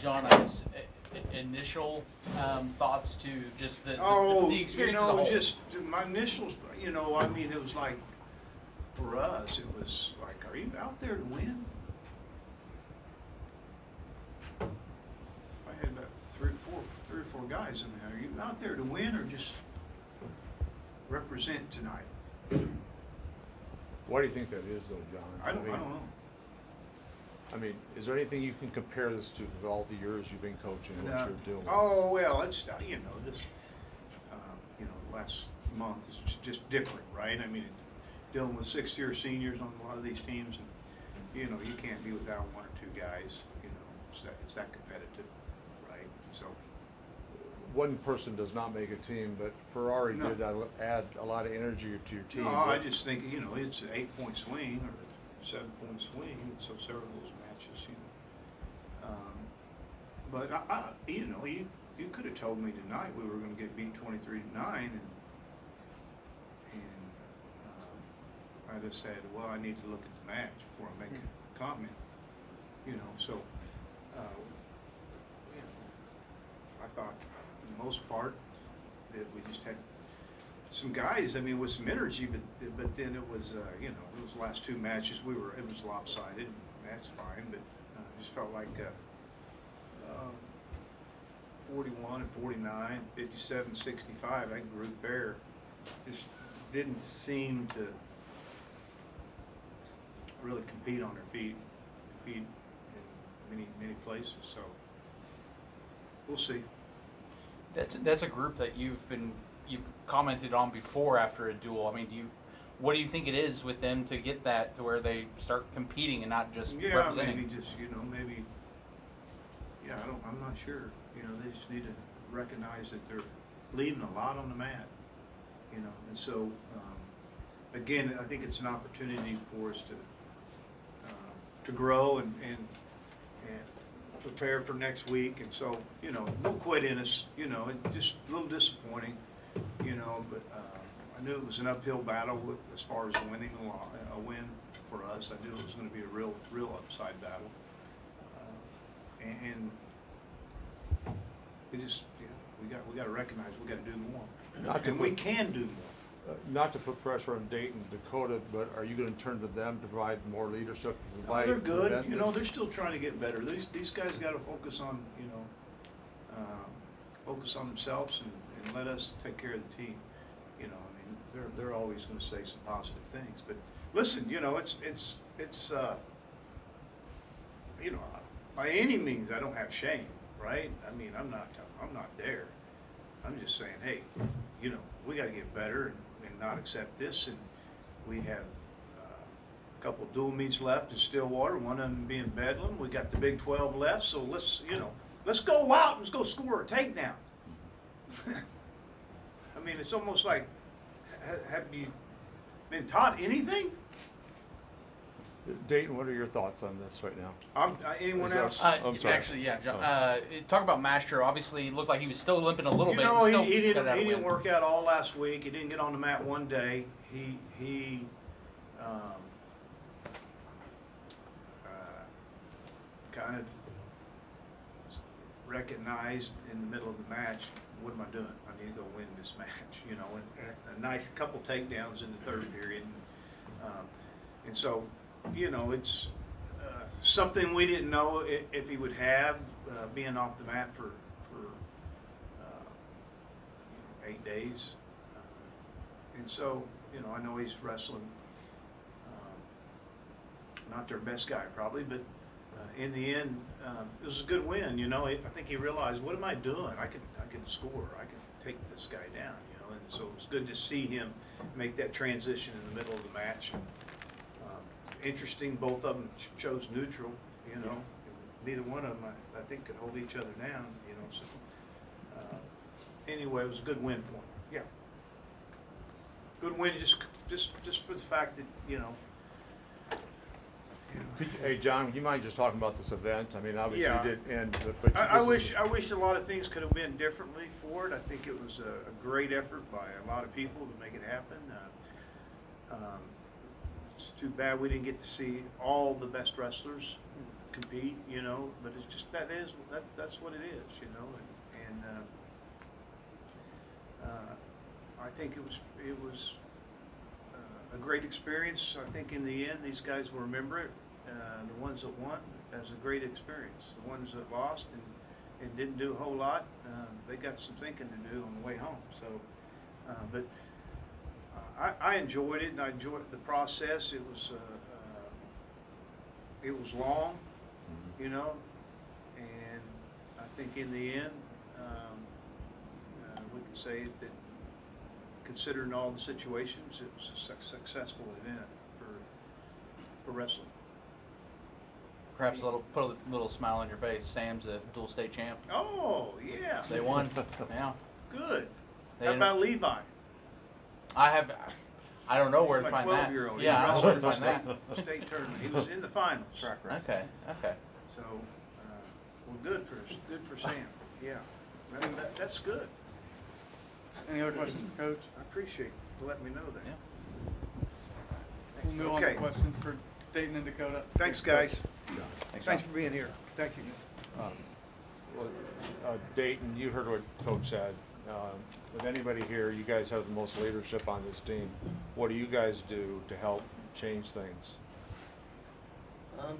John, I guess initial thoughts to just the experience as a whole. Just my initials. I mean, it was like for us, it was like, are you out there to win? I had about three or four guys in there. Are you out there to win or just represent tonight? Why do you think that is, though, John? I don't know. I mean, is there anything you can compare this to with all the years you've been coaching and what you're doing? Oh well, it's this. Last month is just different, right? I mean, dealing with 6-year seniors on a lot of these teams, and you can't be without one or two guys. It's that competitive, right? So. One person does not make a team, but Ferrari did add a lot of energy to your team. No, I just think it's an 8-point swing or a 7-point swing, so several of those matches, But you could have told me tonight we were going to get beat 23-9, and I just said, well, I need to look at the match before I make a comment. So I thought for the most part that we just had some guys, I mean, with some energy, but then it was, those last two matches it was lopsided. That's fine, but I just felt like 41 and 49, 57, 65, that group there just didn't seem to really compete on their feet in many places. So we'll see. That's a group that you've commented on before after a duel. I mean, what do you think it is with them to get that to where they start competing and not just representing? Maybe just maybe. Yeah, I'm not sure. They just need to recognize that they're leaving a lot on the mat. And so again, I think it's an opportunity for us to grow and prepare for next week. And so no quit in us. It's just a little disappointing. But I knew it was an uphill battle as far as winning a win for us. I knew it was going to be a real upside battle, and we just we got to recognize we got to do more, we can do more. Not to put pressure on Daton, Dakota, but are you going to turn to them to provide more leadership? They're good. They're still trying to get better. These guys got to focus on focus on themselves and let us take care of the team. I mean, they're always going to say some positive things. But listen, it's by any means I don't have shame, right? I mean, I'm not there. I'm just saying, hey, we got to get better and not accept this. And we have a couple of dual meets left in Stillwater, one of them being Bedlam. We got the Big 12 left, so let's go out and let's go score a takedown. I mean, it's almost like, have you been taught anything? Daton, what are your thoughts on this right now? Anyone else? I'm sorry. Actually, yeah, John. Talk about Mastro. Obviously, it looked like he was still limping a little bit. He didn't work out all last week. He didn't get on the mat one day. He kind of recognized in the middle of the match, what am I doing? I need to go win this match, and a nice couple takedowns in the third period. And so, it's something we didn't know if he would have being off the mat for 8 days. And so, I know he's wrestling not their best guy probably, but in the end, it was a good win. I think he realized, what am I doing? I can score. I can take this guy down. And so it was good to see him make that transition in the middle of the match. Interesting, both of them chose neutral. Neither one of them, I think, could hold each other down. So anyway, it was a good win for him. Yeah, good win just for the fact that Hey, John, would you mind just talking about this event? I mean, obviously Yeah. you did end, but I wish a lot of things could have been differently for it. I think it was a great effort by a lot of people to make it happen. It's too bad we didn't get to see all the best wrestlers compete, you know, but it's just, that's what it is, you know, and I think it was a great experience. I think in the end, these guys will remember it, the ones that won, as a great experience. The ones that lost and didn't do a whole lot, they got some thinking to do on the way home. So, but I enjoyed it, and I enjoyed the process. It was long, you know, and I think in the end, we could say that, considering all the situations, it was a successful event for wrestling. Perhaps put a little smile on your face. Sam's a dual state champ. Oh, yeah. They won. Yeah. Good. They How didn't- about Levi? I don't know where He's to my find that. 12-year-old. Yeah, I don't know where to find that. State tournament. He was in the finals. Track record. Okay. So, well, good for Sam. Yeah. I mean, that's good. Any other questions for Coach? I appreciate you letting me know that. Yeah. We'll move on to questions for Daton and Dakota. Thanks, guys. Thanks, Thanks John. for being here. Thank you. Dayton, you heard what Coach said. With anybody here, you guys have the most leadership on this team. What do you guys do to help change things? I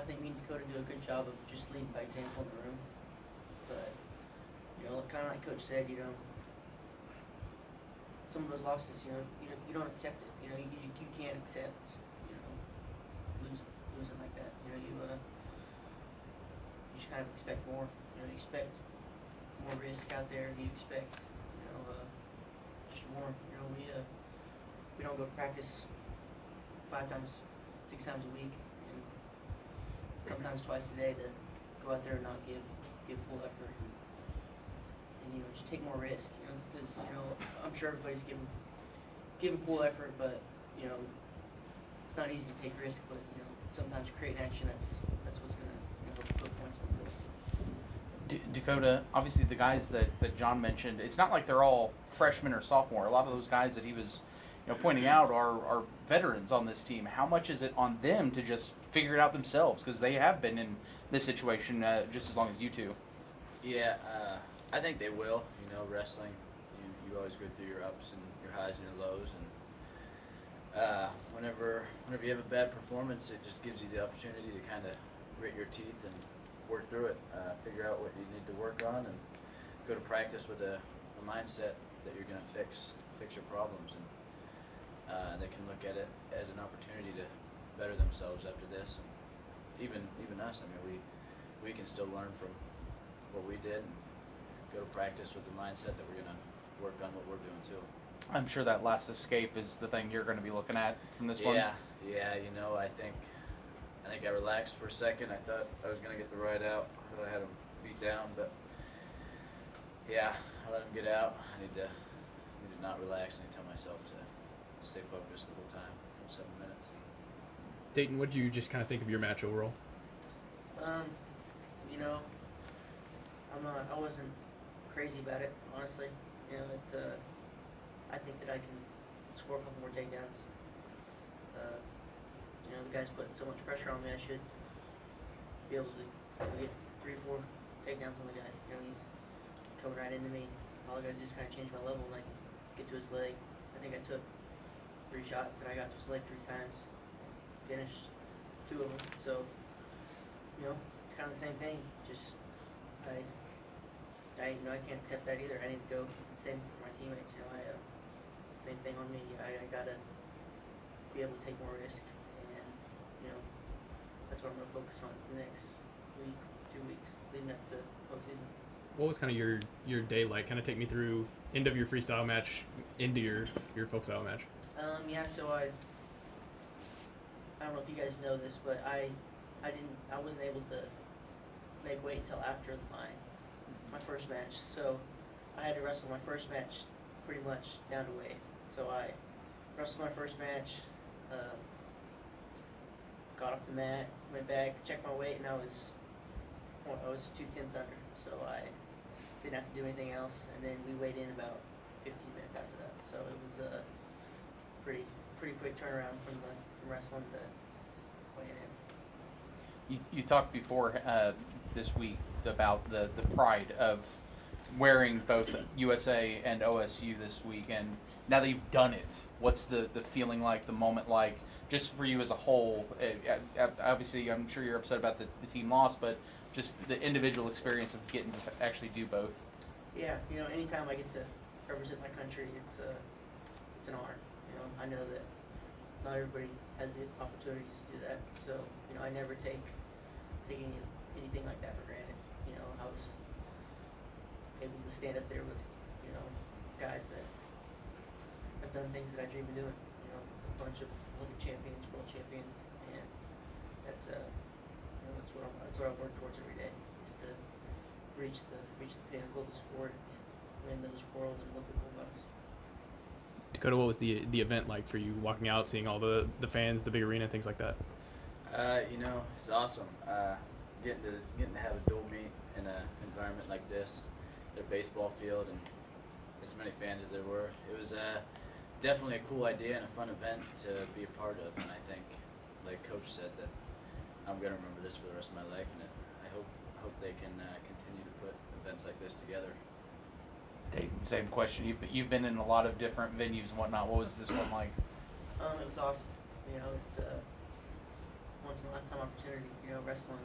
think me and Dakota do a good job of just leading by example in the room. But, kind of like Coach said, some of those losses, you don't accept it. You can't accept, losing like that. You just kind of expect more. You expect more risk out there. You expect, just more. We don't go to practice 5 times, 6 times a week, and sometimes twice a day to go out there and not give full effort. And just take more risk, because I'm sure everybody's giving full effort, but it's not easy to take risk. But sometimes creating action, that's what's gonna put points on the board. Dakota, obviously the guys that John mentioned, it's not like they're all freshmen or sophomore. A lot of those guys that he was pointing out are veterans on this team. How much is it on them to just figure it out themselves? Because they have been in this situation just as long as you two. Yeah, I think they will. Wrestling, you always go through your ups and your highs and your lows, and whenever you have a bad performance, it just gives you the opportunity to kind of grit your teeth and work through it, figure out what you need to work on, and go to practice with a mindset that you're going to fix your problems, and they can look at it as an opportunity to better themselves after this. And even us, I mean, we can still learn from what we did and go to practice with the mindset that we're going to work on what we're doing too. I'm sure that last escape is the thing you're going to be looking at from this one. Yeah, I think I relaxed for a second. I thought I was going to get the ride out. I had him beat down, but yeah, I let him get out. I need to not relax. I need to tell myself to stay focused the whole time. 7 minutes. Daton, what did you just kind of think of your match overall? I wasn't crazy about it, honestly. It's I think that I can score a couple more takedowns. The guy's putting so much pressure on me. I should be able to get 3 or 4 takedowns on the guy. He's coming right into me. All I got to do is kind of change my level and I can get to his leg. I think I took 3 shots and I got to his leg 3 times. Finished 2 of them. So, it's kind of the same thing. Just I can't accept that either. I need to go same for my teammates. Same thing on me. I gotta be able to take more risk, and that's what I'm gonna focus on the next week, 2 weeks leading up to postseason. What was kind of your day like? Kind of take me through end of your freestyle match into your folk style match. So I don't know if you guys know this, but I wasn't able to make weight until after my first match. So I had to wrestle my first match pretty much down to weight. So I wrestled my first match, got off the mat, went back, checked my weight, and I was 2/10 under. So I didn't have to do anything else, and then we weighed in about 15 minutes after that. So it was a pretty quick turnaround from wrestling to weighing in. You talked before this week about the pride of wearing both USA and OSU this week, and now that you've done it, what's the feeling like, the moment like, just for you as a whole? Obviously, I'm sure you're upset about the team loss, but just the individual experience of getting to actually do both. Yeah, anytime I get to represent my country, it's an honor. I know that not everybody has the opportunities to do that, so I never take anything like that for granted. I was able to stand up there with guys that have done things that I dream of doing. A bunch of Olympic champions, world champions, and that's that's what I work towards every day, is to reach the pinnacle of the sport and win those world and Olympic gold medals. Dakota, what was the event like for you, walking out, seeing all the fans, the big arena, things like that? It's awesome. Getting to have a dual meet in an environment like this, their baseball field, and as many fans as there were. It was definitely a cool idea and a fun event to be a part of, and I think, like Coach said, that I'm going to remember this for the rest of my life, and I hope they can continue to put events like this together. Dayton, same question. You've been in a lot of different venues and whatnot. What was this one like? It was awesome. It's a once in a lifetime opportunity. Wrestling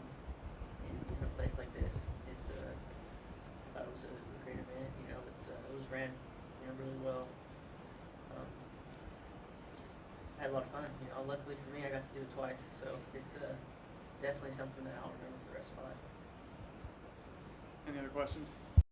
in a place like this. I thought it was a great event. It was ran really well. I had a lot of fun. Luckily for me, I got to do it twice, so it's definitely something that I'll remember for the rest of my life. Any other questions?